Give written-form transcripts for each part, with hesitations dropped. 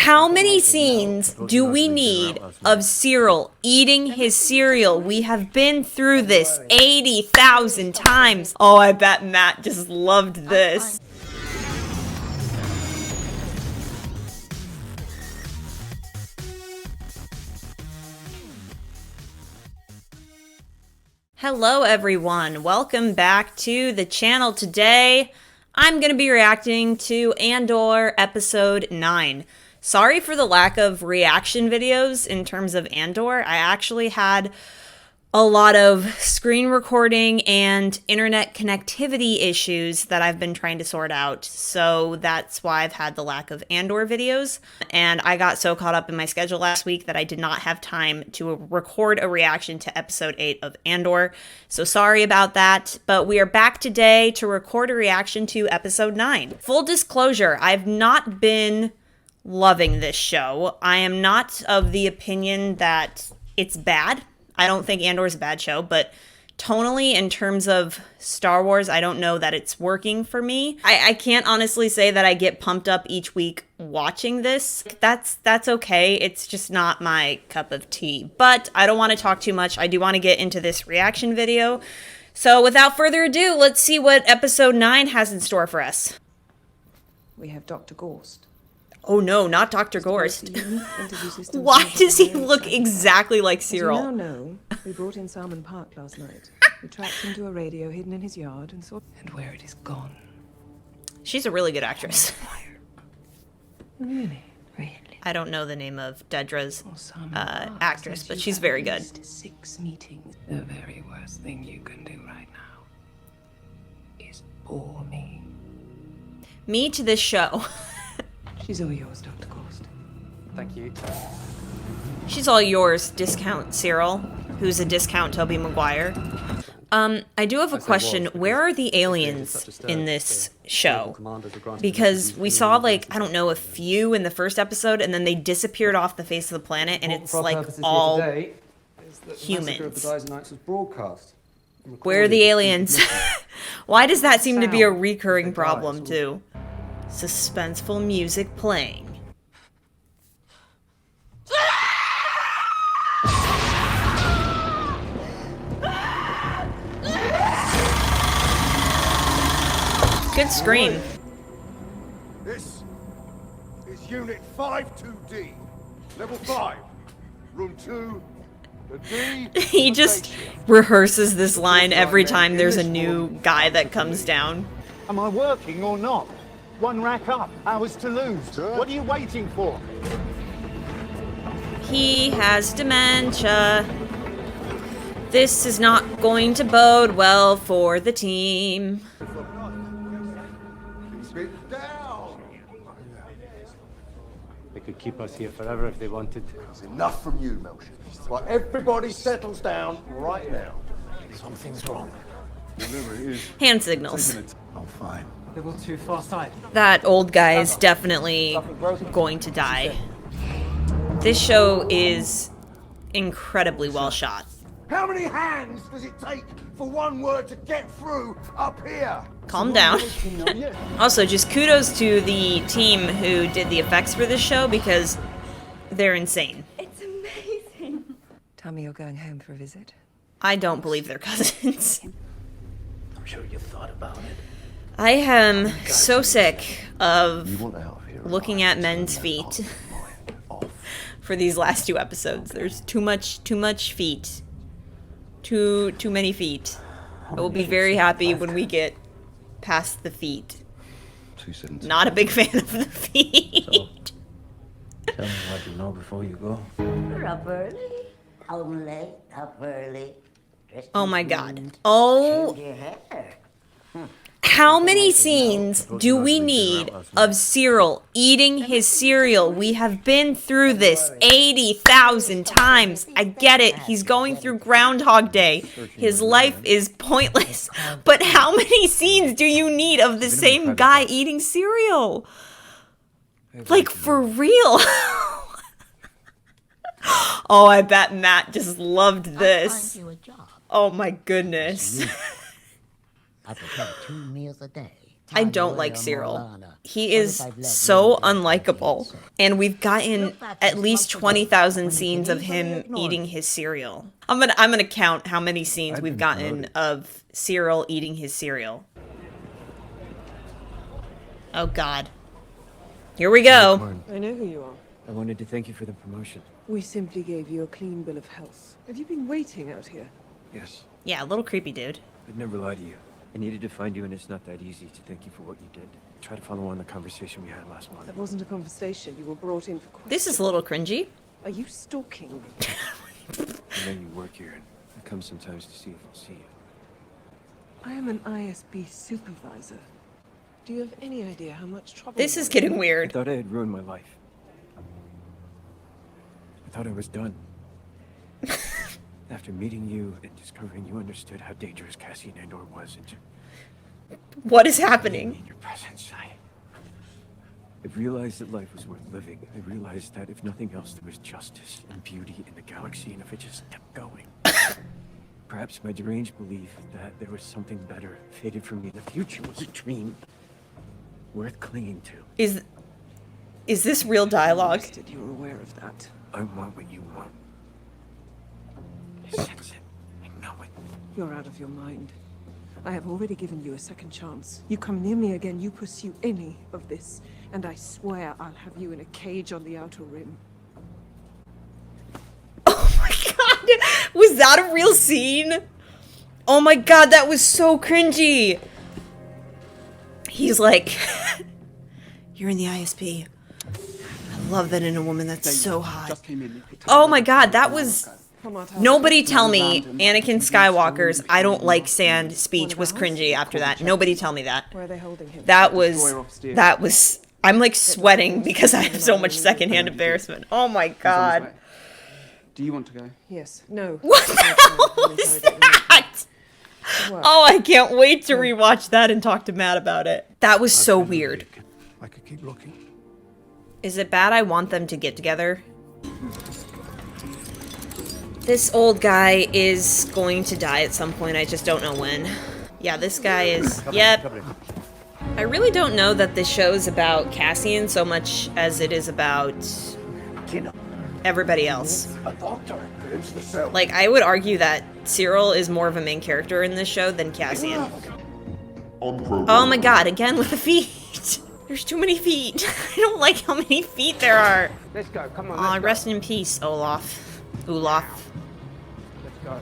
How many scenes do we need of Syril eating his cereal? We have been through this 80,000 times. Oh, I bet Matt just loved this. Hello everyone, welcome back to the channel. Today I'm going to be reacting to ANDOR episode 9. Sorry for the lack of reaction videos in terms of ANDOR. I actually had a lot of screen recording and internet connectivity issues that I've been trying to sort out. So that's why I've had the lack of ANDOR videos. And I got so caught up in my schedule last week that I did not have time to record a reaction to episode 8 of ANDOR. So sorry about that. But we are back today to record a reaction to episode 9. Full disclosure, I've not been loving this show. I am not of the opinion that it's bad. I don't think Andor is a bad show, but tonally, in terms of Star Wars, I don't know that it's working for me. I can't honestly say that I get pumped up each week watching this. That's okay. It's just not my cup of tea. But I don't want to talk too much. I do want to get into this reaction video. So without further ado, let's see what episode 9 has in store for us. We have Dr. Gorst. Oh no, not Dr. Gorst. Why does he look exactly like Syril? As you now know, we brought in Salmon Park last night. We tracked him to a radio hidden in his yard and saw... And where it is gone. She's a really good actress. Really? I don't know the name of Dedra's actress, but she's very good. 6 meetings. The very worst thing you can do right now is bore me. Me to this show. She's all yours, Dr. Gorst. Thank you. She's all yours, discount Syril, who's a discount Tobey Maguire. I do have a question. Where are the aliens in this show? Because we saw, like, I don't know, a few in the first episode, and then they disappeared off the face of the planet, and it's, like, all humans. Where are the aliens? Why does that seem to be a recurring problem, too? Suspenseful music playing. Good scream. This is Unit 52D, Level 5, Room 2, the D. He just rehearses this line every time there's a new guy that comes down. Am I working or not? One rack up, hours to lose. What are you waiting for? He has dementia. This is not going to bode well for the team. Sit down. They could keep us here forever if they wanted. It's enough from you, Melcher. Right, everybody settles down right now. Something's wrong. Whatever it is. Hand signals. Oh, fine. They were too far side. That old guy is definitely going to die. This show is incredibly well shot. How many hands does it take for one word to get through up here? Calm down. Also, just kudos to the team who did the effects for this show because they're insane. It's amazing. Tell me you're going home for a visit. I don't believe they're cousins. I'm sure you've thought about it. I am so sick of You want out of here? looking at men's feet for these last 2 episodes. There's too much feet. Too many feet. I will be very happy when we get past the feet. 2 sentences. Not a big fan of the feet. Tell me what you know before you go. We're up early. Only up early. Dressed Oh in my green. god. Oh, Your hair. how many scenes do we need of Syril eating his cereal? We have been through this 80,000 times. I get it. He's going through Groundhog Day. His life is pointless. But how many scenes do you need of the same guy eating cereal? Like, for real? Oh, I bet Matt just loved this. Oh my goodness. I prepare 2 meals a day. I don't like Syril. He is so unlikable. And we've gotten at least 20,000 scenes of him eating his cereal. I'm gonna count how many scenes we've gotten of Syril eating his cereal. Oh God. Here we go. I know who you are. I wanted to thank you for the promotion. We simply gave you a clean bill of health. Have you been waiting out here? Yes. Yeah, a little creepy dude. I'd never lie to you. I needed to find you, and it's not that easy to thank you for what you did. Try to follow on the conversation we had last month. That wasn't a conversation. You were brought in for questions. This is a little cringy. Are you stalking me? I know you work here, and I come sometimes to see if I'll see you. I am an ISB supervisor. Do you have any idea how much trouble... This is getting I weird. thought I had ruined my life. I thought I was done. After meeting you and discovering you understood how dangerous Cassie and Andor was, and What is happening? in your presence, I realized that life was worth living. I realized that if nothing else, there was justice and beauty in the galaxy, and if it just kept going. Perhaps my deranged belief that there was something better fated for me in the future was a dream worth clinging to. Is this real dialogue? You're aware of that. I want what you want. I sense it. I know it. You're out of your mind. I have already given you a second chance. You come near me again, you pursue any of this, and I swear I'll have you in a cage on the outer rim. Oh my God. Was that a real scene? Oh my God, that was so cringy. He's like, you're in the ISP. I love that in a woman that's so hot. Oh my God, that was... Nobody tell me Anakin Skywalker's I don't like sand speech was cringy after that. Nobody tell me that. Where are they holding him? That was, I'm like sweating because I have so much secondhand embarrassment. Oh my God. Do you want to go? Yes. No. What the hell was that? Oh, I can't wait to rewatch that and talk to Matt about it. That was so weird. I could keep looking. Is it bad I want them to get together? This old guy is going to die at some point, I just don't know when. Yeah, this guy is... Yep. I really don't know that this show's about Cassian so much as it is about everybody else. A doctor into the cell. Like, I would argue that Syril is more of a main character in this show than Cassian. Oh my God, again with the feet. There's too many feet. I don't like how many feet there are. Let's go. Come on. Aw, rest in peace, Olaf. Olaf. Let's go.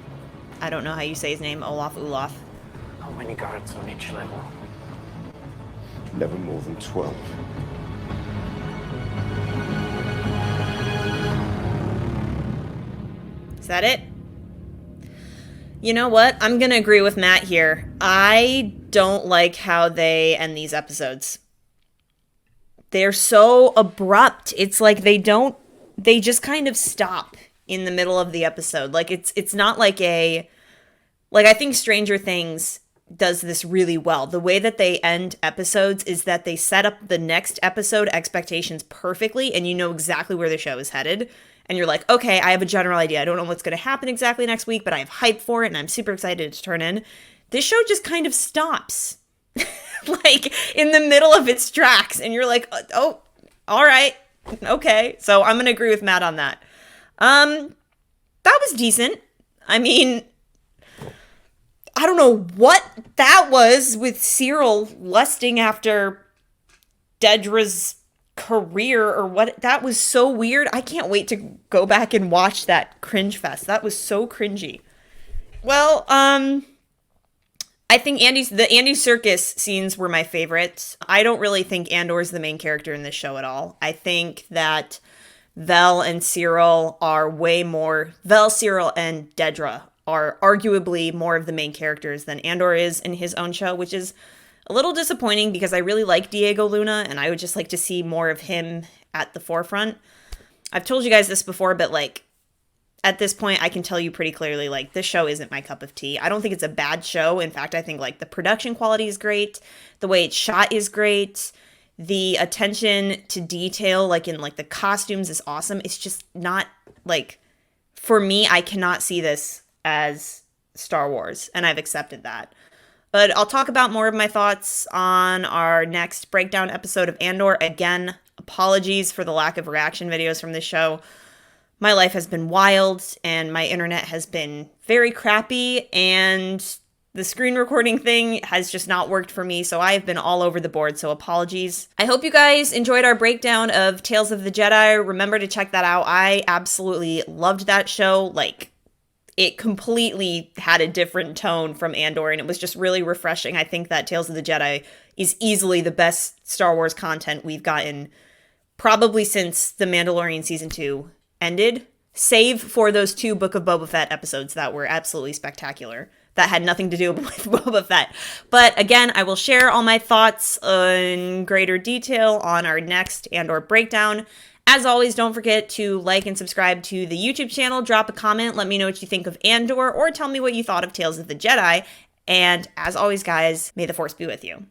I don't know how you say his name. Olaf. How many guards on each level? Never more than 12. Is that it? You know what? I'm gonna agree with Matt here. I don't like how they end these episodes. They're so abrupt. It's like they just kind of stop in the middle of the episode. Like it's not like I think Stranger Things does this really well. The way that they end episodes is that they set up the next episode expectations perfectly, and you know exactly where the show is headed. And you're like, okay, I have a general idea. I don't know what's going to happen exactly next week, but I have hype for it, and I'm super excited to turn in. This show just kind of stops, like, in the middle of its tracks, and you're like, oh, all right, okay. So I'm going to agree with Matt on that. That was decent. I mean, I don't know what that was with Syril lusting after Dedra's career or what. That was so weird. I can't wait to go back and watch that cringe fest. That was so cringy. Well, I think the Andy Serkis scenes were my favorite. I don't really think Andor is the main character in this show at all. I think that Vel and Syril are way more... Vel, Syril, and Dedra are arguably more of the main characters than Andor is in his own show, which is a little disappointing because I really like Diego Luna, and I would just like to see more of him at the forefront. I've told you guys this before, but, like, at this point, I can tell you pretty clearly, like, this show isn't my cup of tea. I don't think it's a bad show. In fact, I think, like, the production quality is great. The way it's shot is great. The attention to detail, like, in, like, the costumes is awesome. It's just not, like, for me, I cannot see this as Star Wars, and I've accepted that. But I'll talk about more of my thoughts on our next breakdown episode of Andor. Again, apologies for the lack of reaction videos from this show. My life has been wild, and my internet has been very crappy, and the screen recording thing has just not worked for me, so I've been all over the board, so apologies. I hope you guys enjoyed our breakdown of Tales of the Jedi. Remember to check that out. I absolutely loved that show. Like, it completely had a different tone from Andor, and it was just really refreshing. I think that Tales of the Jedi is easily the best Star Wars content we've gotten probably since The Mandalorian Season 2 ended, save for those 2 Book of Boba Fett episodes that were absolutely spectacular. That had nothing to do with Boba Fett. But again, I will share all my thoughts in greater detail on our next Andor breakdown. As always, don't forget to like and subscribe to the YouTube channel. Drop a comment. Let me know what you think of Andor, or tell me what you thought of Tales of the Jedi. And as always, guys, may the Force be with you.